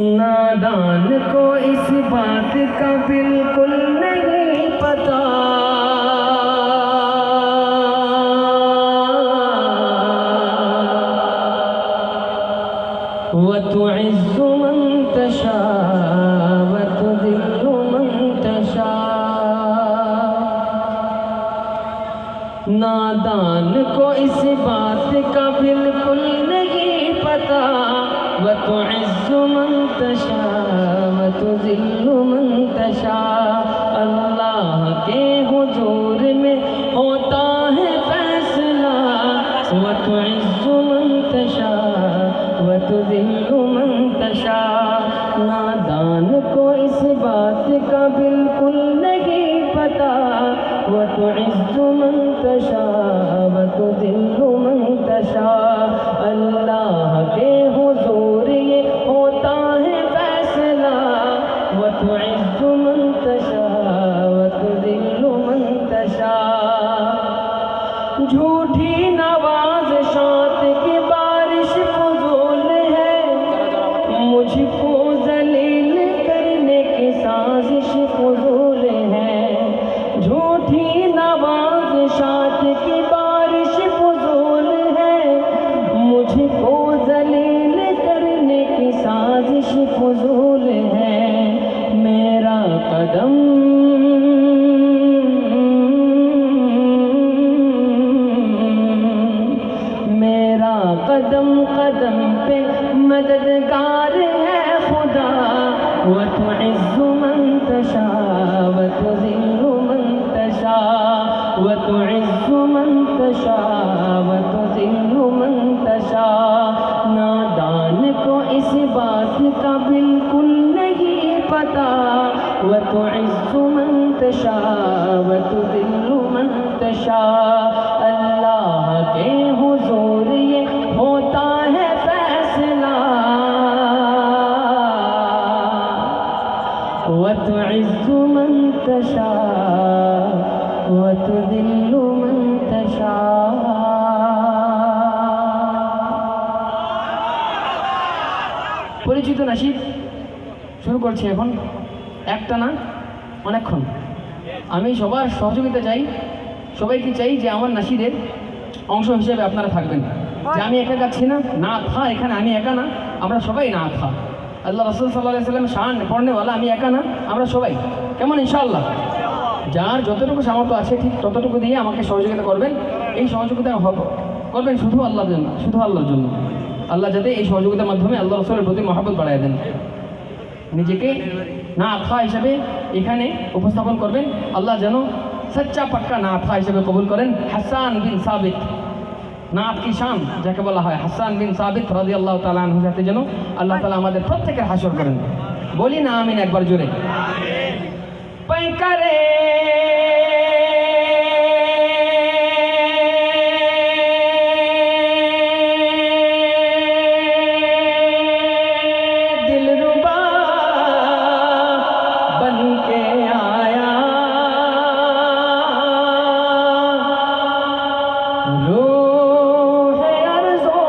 नादान को इस बात का बिल्कुल नहीं पता, वतुइज़्ज़ु मन तशा वतुज़िल्लु मन तशा। नादान को इस बात का बिल्कुल नहीं पता, वतुइज़्ज़ु मन तशा वतुज़िल्लु मन तशा। अल्लाह के हुजूर में होता है फैसला, वतुइज़्ज़ु मन तशा वतुज़िल्लु मन तशा। नादान को इस बात का बिल्कुल नहीं पता, वतुइज़्ज़ु मन तशा वतुज़िल्लु मन तशा। अल्लाह के हुजूर ये होता है फैसला, वतुइज़्ज़ु मन तशा वतुज़िल्लु मन तशा। झूठी नवाज़िशात की बारिश फुज़ूल है, मुझको ज़लील करने की साजिश फुज़ूल है। झूठी नवाज़िशात की बारिश फुज़ूल है, मुझको ज़लील करने की साजिश फुज़ूल है। मेरा कदम कदम कदम पे मददगार है खुदा, वतुइज़्ज़ु मन तशा वतुज़िल्लु मन तशा, वतुइज़्ज़ु मन तशा वतुज़िल्लु मन तशा। नादान को इस बात का बिल्कुल नहीं पता, वतुइज़्ज़ु मन तशा वतुज़िल्लु मन तशा। अल्लाह के हुजूर ये होता है फैसला, वतुइज़्ज़ु मन तशा वतुज़िल्लु मन तशा। পরিচিত নাশিদ শুরু করছি এখন, একটা না অনেকক্ষণ। আমি সবার সহযোগিতা চাই, সবাইকে চাই যে আমার নাশিদের অংশ হিসেবে আপনারা থাকবেন। যে আমি একা গাচ্ছি না, না থা এখানে আমি একা না, আমরা সবাই না থা। আল্লাহ রাসূল সাল্লাল্লাহু আলাইহি ওয়াসাল্লাম শান পড়নেওয়ালা আমি একা না, আমরা সবাই। কেমন ইনশাআল্লাহ? যার যতটুকু সামর্থ্য আছে ঠিক ততটুকু দিয়ে আমাকে সহযোগিতা করবেন। এই সহযোগিতা করবেন শুধু আল্লাহর জন্য, শুধু আল্লাহর জন্য। আল্লাহ যাতে এই সহযোগিতার মাধ্যমে আল্লাহ রাসূলের প্রতি মহব্বত বাড়ায় দেন। নিজেকে না থা হিসাবে এখানে উপস্থাপন করবেন, আল্লাহ যেন सच्चा पक्का नाथा हिसेबे कबूल करें। हसान बिन साबित नाथ की शान जाके बला है, हसान बिन साबित रादियाल्लाहु ताआला अन्हु जाते जेनो अल्लाह ताआला आमादेर प्रत्येकेर हाशर करें। बोली ना आमीन एक बार जोरे। पै करे दिलरुबा बन के आया, रूहे अर्ज़ो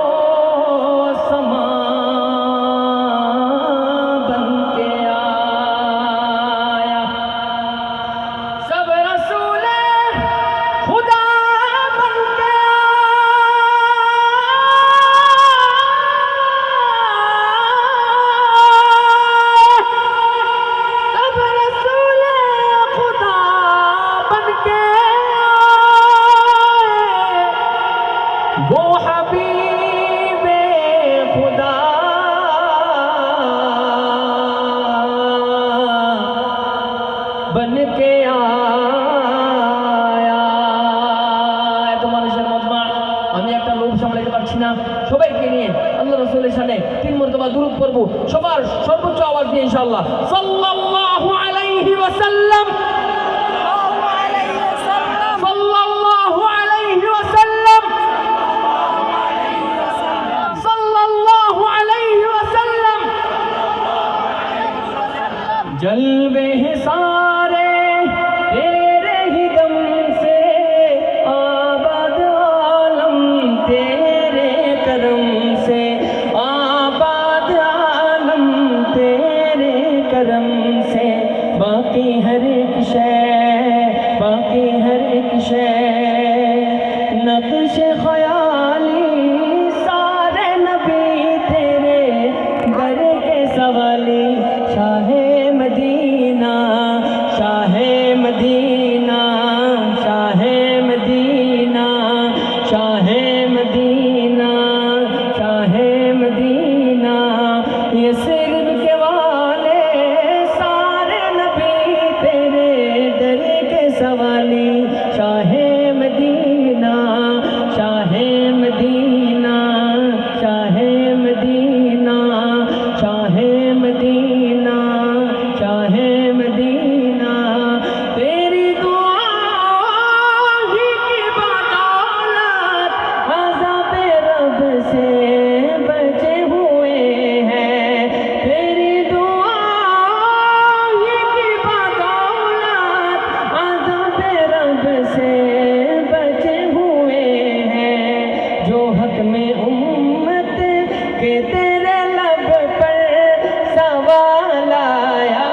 समा बन के आया, सब रसूले खुदा बन के सब रसूले खुदा बन के वो हबीबे खुदा बन के आया। এত মানুষের মজমা, আমি একটা লোভ সামলাতে পারছি না, সবাইকে নিয়ে আল্লাহ রাসূলের সামনে 3 মর্তবা দুরূদ পড়ব সবার সর্বোচ্চ আওয়াজ দিয়ে ইনশাআল্লাহ। সাল্লাল্লাহু আলাইহি ওয়াসাল্লাম, সাল্লাল্লাহু আলাইহি ওয়াসাল্লাম, সাল্লাল্লাহু আলাইহি ওয়াসাল্লাম। जलवे हैं सारे तेरे ही दम से, आबाद आलम तेरे करम से, आबाद आलम तेरे में उम्मत के तेरे लब पर सवाल आया।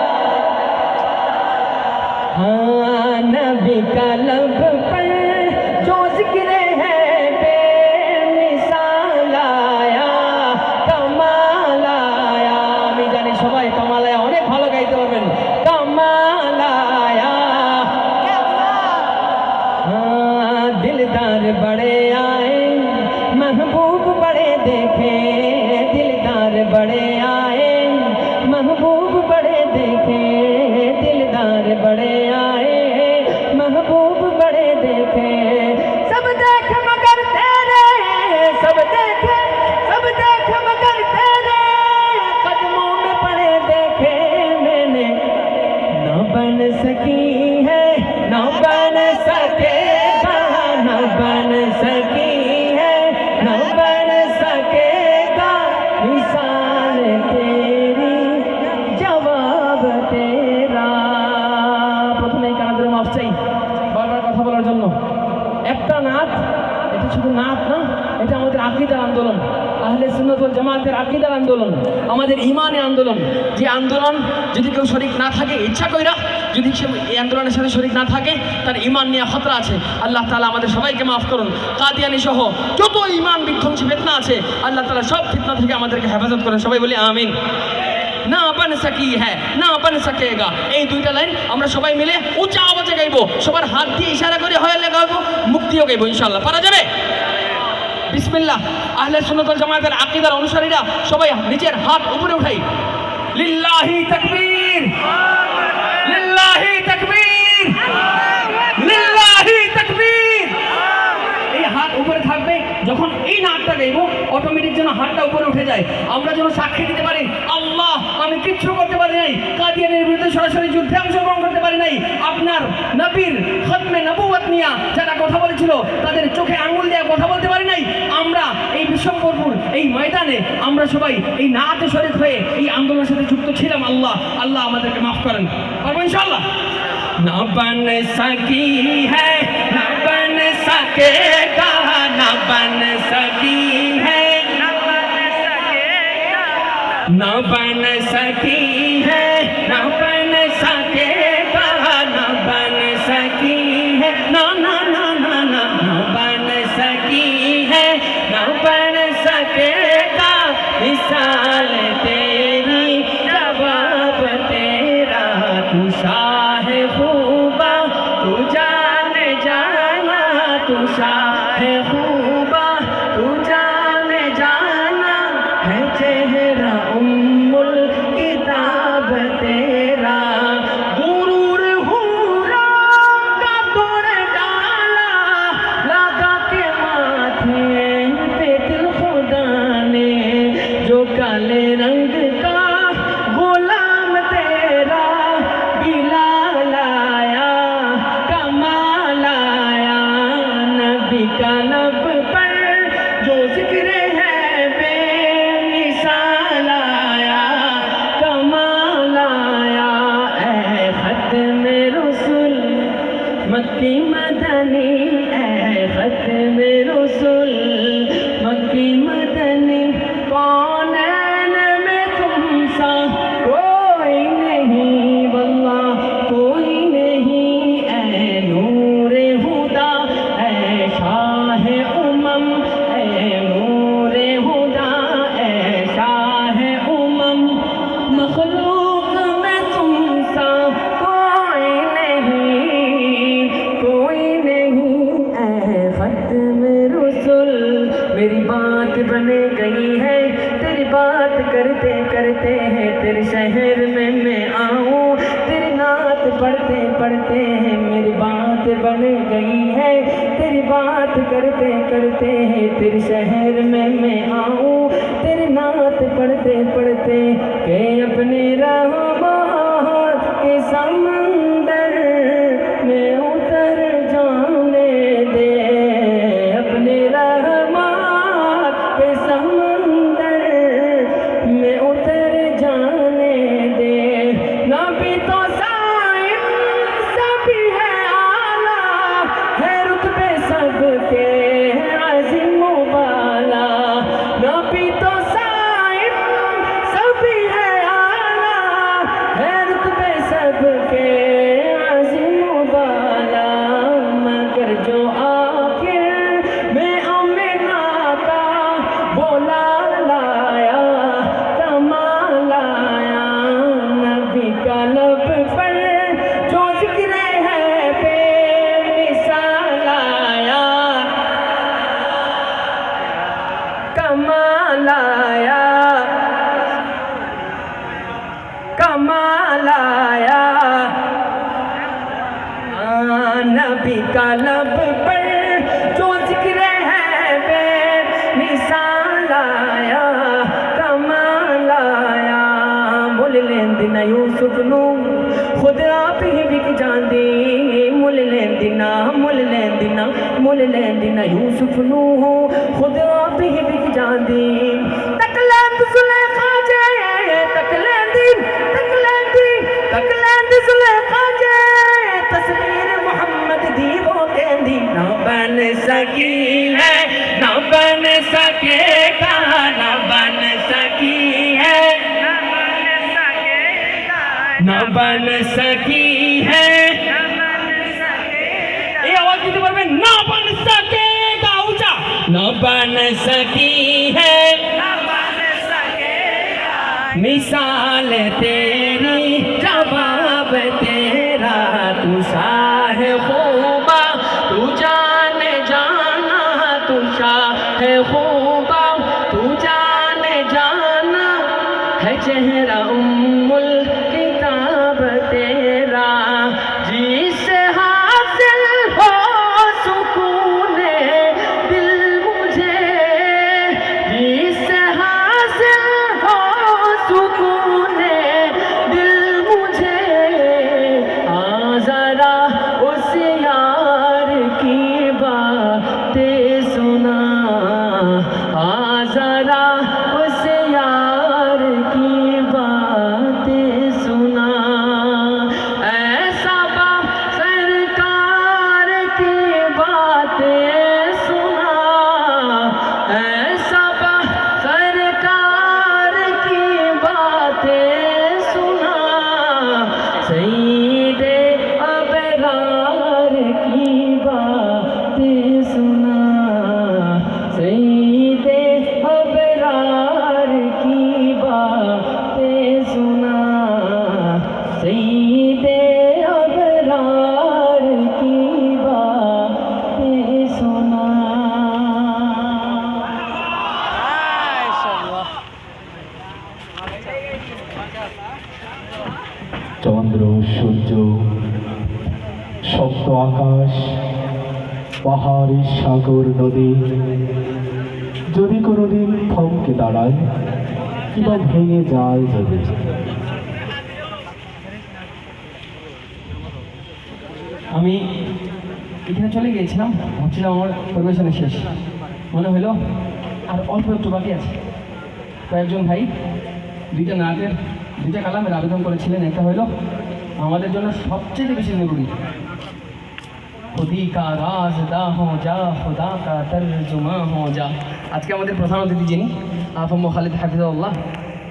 हाँ नबी का लब पर जो जिक्र है बेमिसाल आया, कमाल आया। আমি জানি সবাই কামাল আয়া অনেক ভালো গাইতে পারবেন। कमाल आया। हाँ दिलदार बड़े आए, महबूब बड़े देखे, दिलदार बड़े आए, महबूब बड़े देखे, दिलदार बड़े आए, महबूब बड़े देखे। सब देख मगर तेरे, सब देखे, सब देख मगर तेरे कदमों में पड़े देखे मैंने। न बन सकी है, न बन सकेगा, न बन सकी है, न बन सकेगा मिसाल तेरी, जवाब तेरा। প্রথমেই কানাদের মাফ চাই বারবার কথা বলার জন্য। একটা নাত, এটা শুধু নাত না, এটা আমাদের আকীদার আন্দোলন, আহলে সুন্নাত ওয়াল জামাতের আকীদার আন্দোলন, আমাদের ঈমানের আন্দোলন। যে আন্দোলন যদি কেউ শরীক না থাকে, ইচ্ছা কইরা যদি সে এই আন্দোলনের সাথে শরীক না থাকে, তার ঈমান নিয়ে খতরা আছে। আল্লাহ তাআলা আমাদের সবাইকে মাফ করুন। কাদিয়ানী সহ যত ঈমান বিধ্বংসী ফিতনা আছে, আল্লাহ তাআলা সব ফিতনা থেকে আমাদেরকে হেফাজত করেন। সবাই বলি আমিন। না বন সকি হ্যাঁ, না বন সকেগা, এই দুইটা লাইন আমরা সবাই মিলে উঁচা আওয়াজে গাইবো। সবার হাত দিয়ে ইশারা করে হয়ে গাইবো, মুক্তিও গাইবো ইনশাআল্লাহ। পারা যাবে? বিসমিল্লাহ। আহলে সুন্নাত ওয়াল জামাতের আকীদার অনুসারীরা সবাই নিজের হাত উপরে উঠাই। লিল্লাহি তাকবীর, লিল্লাহি তাকবীর, লিল্লাহি তাকবীর। এই হাত উপরে থাকবে। যখন এই নাটটা গাইবো অটোমেটিক যেন হাতটা উপরে উঠে যায়। আমরা যেন সাক্ষী দিতে পারি, আল্লাহ আমি কিচ্ছু করতে পারি নাই, কাদিয়ানের বিরুদ্ধে সরাসরি যুদ্ধে অংশগ্রহণ করতে পারি নাই। আপনার নবীর খতমে নবুয়ত নিয়ে যারা কথা বলেছিল তাদের চোখে আঙ্গুল দিয়ে কথা বলতে পারি নাই। আমরা এই বিশ্বম্বরপুর এই ময়দানে আমরা সবাই এই নাতে শরীক হয়ে এই আন্দোলনের সাথে যুক্ত ছিলাম। আল্লাহ আল্লাহ আমাদেরকে মাফ করেন। পারবো ইনশাআল্লাহ? না বন সকি है, ना बन सकेगा, ना बन सकी है, ना बन सकेगा, ना बन सकी है, ना बन सकेगा, ना बन सकी है, ना ना ना ना ना, ना बन सकी है, ना बन सकेगा मिसाल तेरी, जवाब तेरा। तू शाह खूबा, तू जान जाना, तू शाह खूबा, तू जान जाना, है चेहरा उम्मुल किताब तेरा। गुरूर हूरा का तोड़ डाला, लगा के माथे पे दिल खुदा ने, जो काले रंग का गुलाम तेरा, बिलाल आया, कमाल आया। नबी का लब पर जो जिक्र है बेमिसाल आया, कमाल आया। ऐ खत्म रसूल मक्की मदनी, ऐ खत्म रसूल मक्की मदनी, कौनैन में तुम सा कोई नहीं, वल्लाह कोई नहीं। ऐ नूरे हुदा, ऐ शाह उमम, ऐ नूरे हुदा, ऐ शाह उमम, मखलूक में तुम सा कोई नहीं, कोई नहीं। ऐ खत्म रसूल मेरी बात बन गई है, तेरी बात करते करते हैं तेरे शहर में मैं आऊँ, तेरी नात पढ़ते पढ़ते हैं मेरी बात बन गई है, तेरी बात करते करते हैं तेरे शहर में मैं आऊँ, तेरी नात पढ़ते पढ़ते के अपने रहमत के समंदर में उतर जाने दे, अपने रहमत के समंदर में उतर जाने दे। नबी तो साइम सभी है आला, है रुतबे सबके अज़ीम वाला, लाल लाया कमाल आया, नबी का लब पर जो जिक्र है बेमिसाल आया, कमाल आया, कमाल आया, नबी का लब पर जो जिक्र है बेमिसाल आया, कमाल आया। मुल लेंदी ना यूसुफ नू खुद आप ही बिक जांदी, मुल लेंदी ना यूसुफ नू खुद आप ही बिक जांदी। तक लेंदी जुलेखा जे, तक लेंदी जुलेखा जे, तस्वीर मोहम्मद दी वो कहंदी ना बन सकी है, ना बन सकेगा, ना बन सकी है, ना बन सकी है। ये आवाज दीते पारबेन, ना बन सकेगा, ऊंचा, ना बन सकी है, मिसाल तेरी जवाब तेरा, तू शाह खूबा तू जाने जाना, तू शाह खूबा तू जाने जाना, है चेहरा उम्मुल किताब तेरा, जिससे हासिल हो सुकून दिल मुझे, जिससे हासिल हो सुकून दिल मुझे, आ जरा उस यार की बातें सुना, आ जरा उस यार की बातें सुना, ऐसा बा सरकार की बातें सुना, ऐसा बा सरकार की बातें सुना, सईदे अबरार की बातें सुना, सईदे अबरार की बातें सुना, सईदे अबरार की बातें सुना। চন্দ্র সূর্য শব্দ আকাশ পাহাড় সাগর নদী যদি কোনোদিন থমকে দাঁড়ায় কিংবা ভেঙে যায় যদি, আমি এখানে চলে গিয়েছিলাম, ভাবছিলাম আমার পরিবেশনা শেষ, মনে হলো আর অল্প একটু বাকি আছে। কয়েকজন ভাই দুইটা নাচের দুইটা কালামের আবেদন করেছিলেন, একটা হলো আমাদের জন্য সবচেয়ে বেশি জরুরি, খুদি কা রাজদা হো যা, খুদা কা তরজুমা হো যা। আজকে আমাদের প্রধান অতিথি যিনি আফম খালিদ হাফিজাউল্লাহ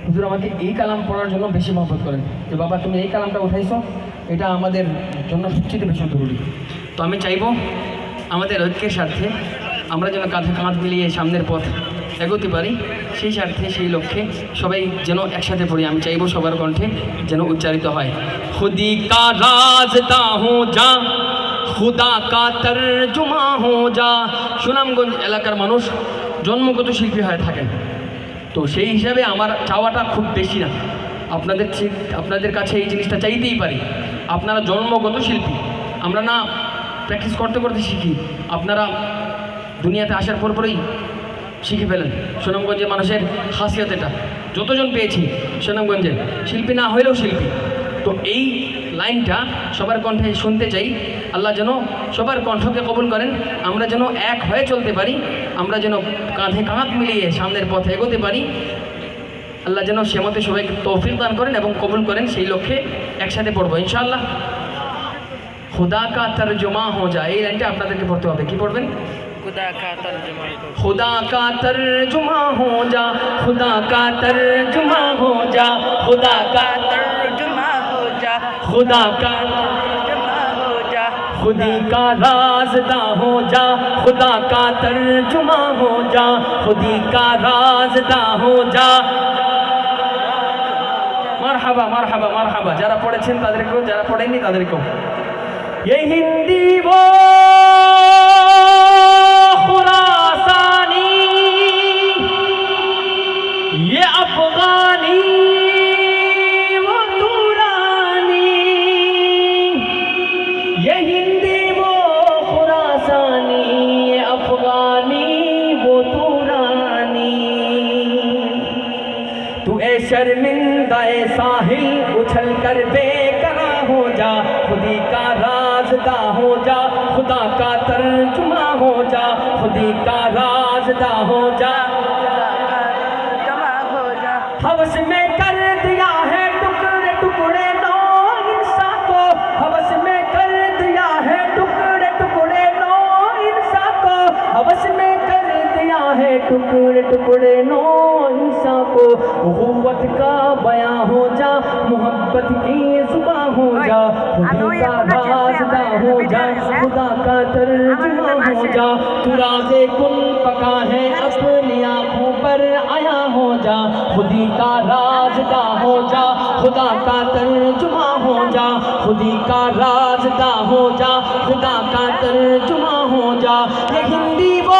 হুজুর আমাকে এই কালাম পড়ার জন্য বেশি মহব্বত করেন, যে বাবা তুমি এই কালামটা উঠাইছো, এটা আমাদের জন্য সবচেয়ে বেশি জরুরি। তো আমি চাইবো আমাদের ঐক্যের স্বার্থে আমরা যেন কাঁধে কাঁধ মিলিয়ে সামনের পথ এগোতে পারি, সেই স্বার্থে সেই লক্ষ্যে সবাই যেন একসাথে পড়ি। আমি চাইবো সবার কণ্ঠে যেন উচ্চারিত হয়, খুদি কা রাজদা হো যা, খুদা কা তরজুমা হো যা। সুনামগঞ্জ এলাকার মানুষ জন্মগত শিল্পী হয়ে থাকেন, তো সেই হিসাবে আমার চাওয়াটা খুব বেশি না, আপনাদের কাছে এই জিনিসটা চাইতেই পারি। আপনারা জন্মগত শিল্পী, আমরা না প্র্যাকটিস করতে করতে শিখি, আপনারা দুনিয়াতে আসার পরই শিখে ফেলেন। সুনামগঞ্জের মানুষের খাসিয়ত এটা, যতজন পেয়েছি সুনামগঞ্জে শিল্পী না হইলেও শিল্পী। তো এই লাইনটা সবার কণ্ঠে শুনতে চাই, আল্লাহ যেন সবার কণ্ঠকে কবুল করেন, আমরা যেন এক হয়ে চলতে পারি, আমরা যেন কাঁধে কাঁধ মিলিয়ে সামনের পথে এগোতে পারি। আল্লাহ যেন সে মতে সবাইকে তৌফিক দান করেন এবং কবুল করেন, সেই লক্ষ্যে একসাথে পড়বো ইনশাআল্লাহ। খুদা কা তরজুমা হো যা, এই লাইনটা আপনাদেরকে পড়তে হবে। কি পড়বেন? खुदा का तर्जुमा हो जा, खुदा का तर्जुमा हो जा, खुदा का तर्जुमा हो जा, खुदा का तर्जुमा हो जा, खुदी का राज़दा हो जा, खुदा का तर्जुमा हो जा, खुदी का राज़दा हो जा। মারহাবা মারহাবা মারহাবা, যারা পড়েছেন তাদেরকেও, যারা পড়েননি তাদেরকেও। ये हिंदी वो खुरासानी, ये अफगानी वो तुरानी, ये हिंदी वो खुरासानी, ये अफगानी वो तुरानी। तू ए शर्मिंदा ए साहिल उछल कर बेकरार हो जा, खुदी का राज़दा हो जा, खुदा का तर्जुमा हो जा, खुदी का राज़दा हो जा। हवस में कर दिया है टुकड़े टुकड़े नौ इंसान को, हवस में कर दिया है टुकड़े टुकड़े नौ इंसान को, हवस में कर दिया है टुकड़े टुकड़े नौ इंसान को। हुव्वत का बयां हो जा, मोहब्बत की जुबां हो जा, खुदा का राज़दा हो जा, खुदा का तर्जुमा हो जा। तू राज़े कुल पका है अपनी आँखों पर आया हो जा, खुदी का राज़दा हो जा, खुदा का तर्जुमा हो जा, खुदी का राज़दा हो जा, खुदा का तर्जुमा हो जा। ये हिंदी वो